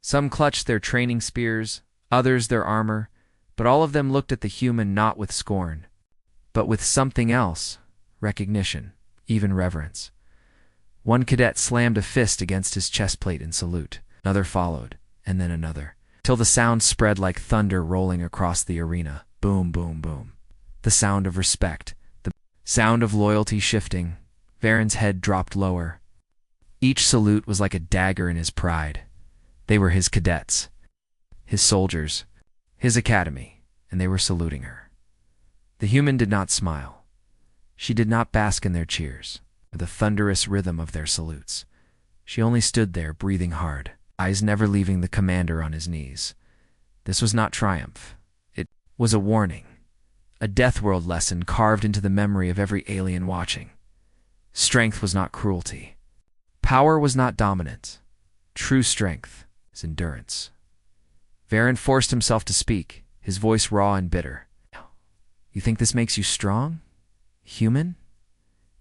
Some clutched their training spears, others their armor, but all of them looked at the human not with scorn, but with something else, recognition, even reverence. One cadet slammed a fist against his chest plate in salute. Another followed, and then another, till the sound spread like thunder rolling across the arena. Boom, boom, boom. The sound of respect, the sound of loyalty shifting. Varen's head dropped lower. Each salute was like a dagger in his pride. They were his cadets, his soldiers, his academy, and they were saluting her. The human did not smile. She did not bask in their cheers, or the thunderous rhythm of their salutes. She only stood there, breathing hard, eyes never leaving the commander on his knees. This was not triumph. It was a warning, a Deathworld lesson carved into the memory of every alien watching. Strength was not cruelty. Power was not dominance. True strength is endurance. Varen forced himself to speak, his voice raw and bitter. "You think this makes you strong? Human?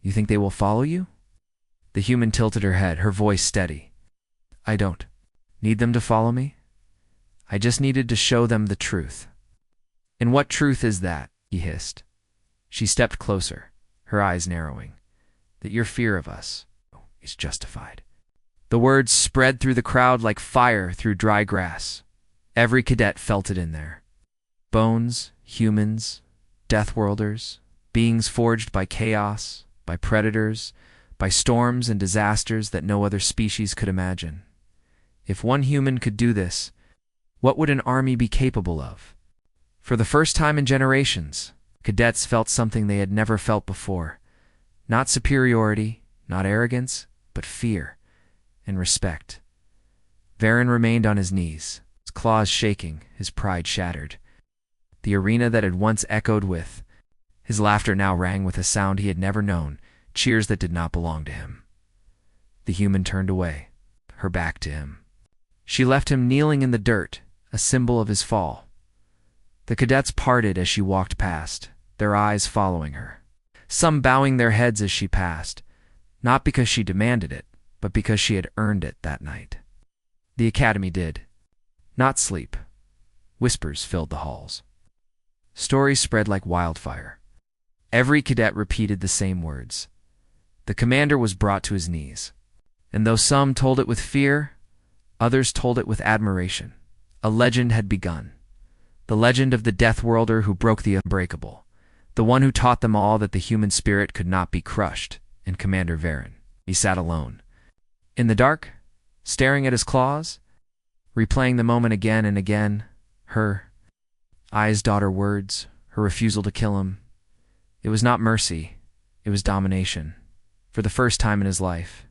You think they will follow you?" The human tilted her head, her voice steady. "I don't need them to follow me. I just needed to show them the truth." "And what truth is that?" he hissed. She stepped closer, her eyes narrowing. "That your fear of us is justified." The words spread through the crowd like fire through dry grass. Every cadet felt it in there. Bones, humans, Deathworlders, beings forged by chaos, by predators, by storms and disasters that no other species could imagine. If one human could do this, what would an army be capable of? For the first time in generations, cadets felt something they had never felt before. Not superiority, not arrogance, but fear and respect. Varen remained on his knees, his claws shaking, his pride shattered. The arena that had once echoed with his laughter now rang with a sound he had never known, cheers that did not belong to him. The human turned away, her back to him. She left him kneeling in the dirt, a symbol of his fall. The cadets parted as she walked past, their eyes following her, some bowing their heads as she passed, not because she demanded it, but because she had earned it that night. The academy did not sleep. Whispers filled the halls. Stories spread like wildfire. Every cadet repeated the same words. The commander was brought to his knees, and though some told it with fear, others told it with admiration. A legend had begun. The legend of the Deathworlder who broke the unbreakable, the one who taught them all that the human spirit could not be crushed. And Commander Varen, he sat alone, in the dark, staring at his claws, replaying the moment again and again, her eyes daughter words, her refusal to kill him. It was not mercy, it was domination. For the first time in his life,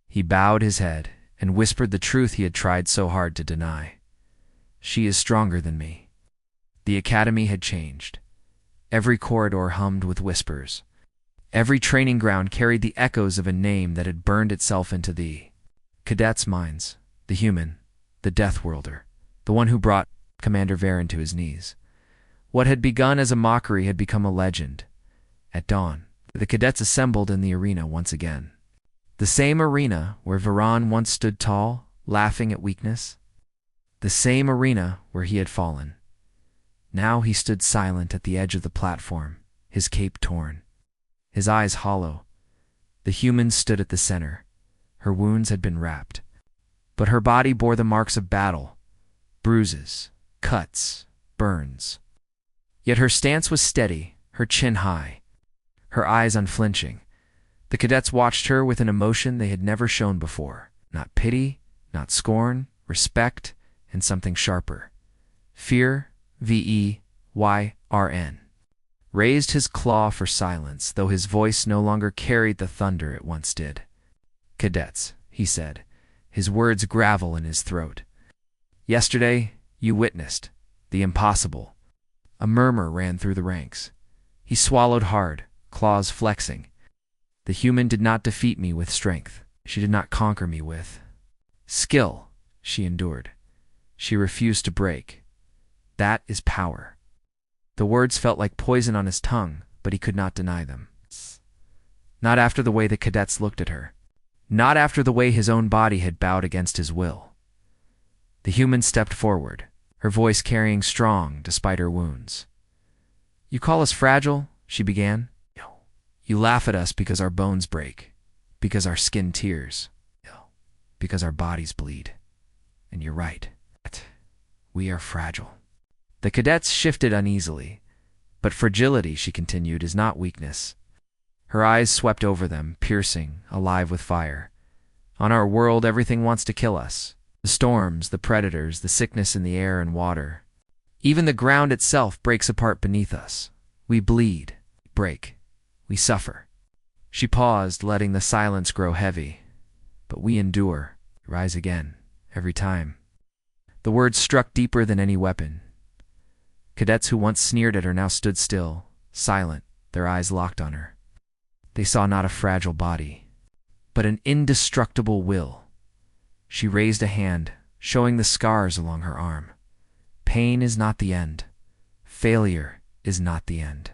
he bowed his head and whispered the truth he had tried so hard to deny. She is stronger than me. The academy had changed. Every corridor hummed with whispers. Every training ground carried the echoes of a name that had burned itself into the cadets' minds. The human, the Deathworlder, the one who brought Commander Varen to his knees. What had begun as a mockery had become a legend. At dawn, the cadets assembled in the arena once again. The same arena where Varen once stood tall, laughing at weakness. The same arena where he had fallen. Now he stood silent at the edge of the platform, his cape torn, his eyes hollow. The human stood at the center. Her wounds had been wrapped, but her body bore the marks of battle, bruises, cuts, burns. Yet her stance was steady, her chin high, her eyes unflinching. The cadets watched her with an emotion they had never shown before. Not pity, not scorn, respect, and something sharper. Fear, Veryn, raised his claw for silence, though his voice no longer carried the thunder it once did. Cadets, he said, his words gravel in his throat. Yesterday, you witnessed the impossible. A murmur ran through the ranks. He swallowed hard, claws flexing. The human did not defeat me with strength. She did not conquer me with skill. She endured. She refused to break. That is power. The words felt like poison on his tongue, but he could not deny them. Not after the way the cadets looked at her. Not after the way his own body had bowed against his will. The human stepped forward, her voice carrying strong despite her wounds. You call us fragile, she began. You laugh at us because our bones break, because our skin tears, because our bodies bleed. And you're right. We are fragile. The cadets shifted uneasily. But fragility, she continued, is not weakness. Her eyes swept over them, piercing, alive with fire. On our world, everything wants to kill us. The storms, the predators, the sickness in the air and water. Even the ground itself breaks apart beneath us. We bleed, break, we suffer. She paused, letting the silence grow heavy. But we endure, rise again, every time. The words struck deeper than any weapon. Cadets who once sneered at her now stood still, silent, their eyes locked on her. They saw not a fragile body, but an indestructible will. She raised a hand, showing the scars along her arm. Pain is not the end. Failure is not the end.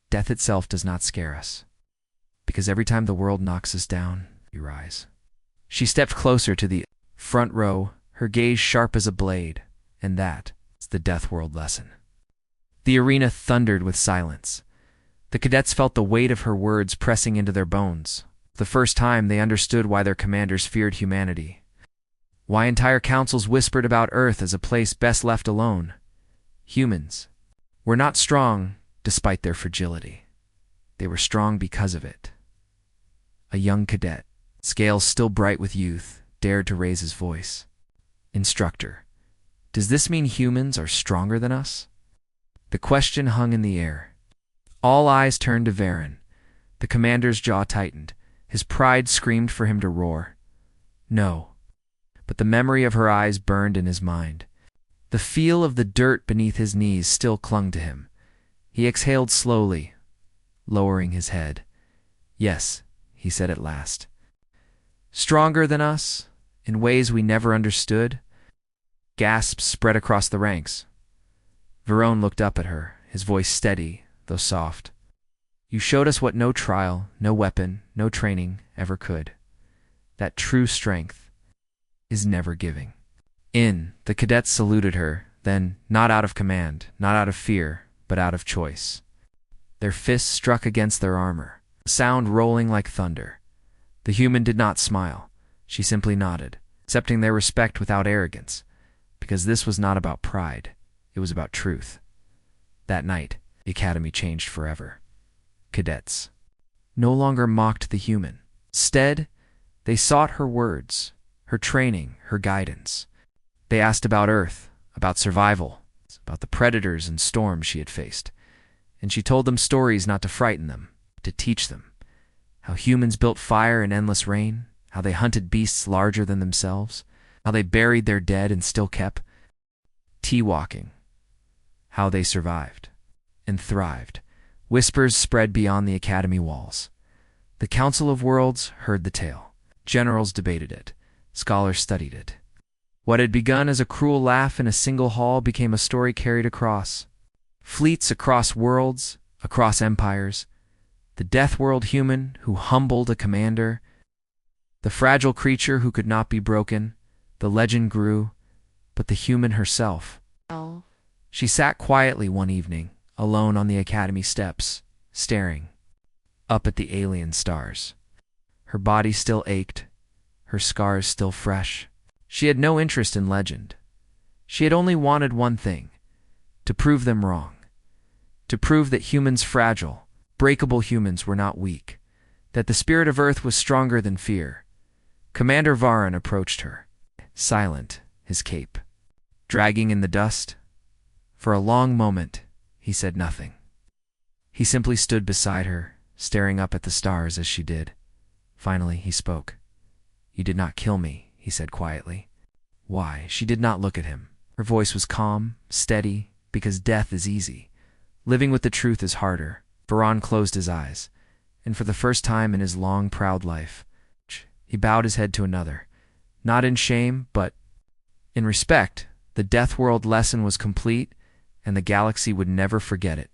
Death itself does not scare us, because every time the world knocks us down, we rise. She stepped closer to the front row, her gaze sharp as a blade, and that is the Deathworld lesson. The arena thundered with silence. The cadets felt the weight of her words pressing into their bones. For the first time, they understood why their commanders feared humanity. Why entire councils whispered about Earth as a place best left alone. Humans were not strong despite their fragility. They were strong because of it. A young cadet, scales still bright with youth, dared to raise his voice. Instructor, does this mean humans are stronger than us? The question hung in the air. All eyes turned to Varen. The commander's jaw tightened. His pride screamed for him to roar. No. But the memory of her eyes burned in his mind. The feel of the dirt beneath his knees still clung to him. He exhaled slowly, lowering his head. Yes, he said at last. Stronger than us, in ways we never understood. Gasps spread across the ranks. Varone looked up at her, his voice steady, though soft. You showed us what no trial, no weapon, no training ever could. That true strength is never giving. The cadets saluted her, then, not out of command, not out of fear, but out of choice. Their fists struck against their armor, sound rolling like thunder. The human did not smile. She simply nodded, accepting their respect without arrogance, because this was not about pride. It was about truth. That night, the academy changed forever. Cadets no longer mocked the human. Instead, they sought her words, her training, her guidance. They asked about Earth, about survival, about the predators and storms she had faced. And she told them stories not to frighten them, to teach them. How humans built fire in endless rain, how they hunted beasts larger than themselves, how they buried their dead and still kept tea-walking, how they survived and thrived. Whispers spread beyond the academy walls. The Council of Worlds heard the tale. Generals debated it. Scholars studied it. What had begun as a cruel laugh in a single hall became a story carried across fleets, across worlds, across empires. The Deathworld human who humbled a commander. The fragile creature who could not be broken. The legend grew, but the human herself. Oh. She sat quietly one evening, alone on the academy steps, staring up at the alien stars. Her body still ached, her scars still fresh. She had no interest in legend. She had only wanted one thing, to prove them wrong, to prove that humans fragile, breakable humans were not weak, that the spirit of Earth was stronger than fear. Commander Varen approached her, silent, his cape dragging in the dust. For a long moment, he said nothing. He simply stood beside her, staring up at the stars as she did. Finally, he spoke. You did not kill me, he said quietly. Why? She did not look at him. Her voice was calm, steady, because death is easy. Living with the truth is harder. Varen closed his eyes, and for the first time in his long, proud life, he bowed his head to another. Not in shame, but in respect. The Deathworld lesson was complete, and the galaxy would never forget it.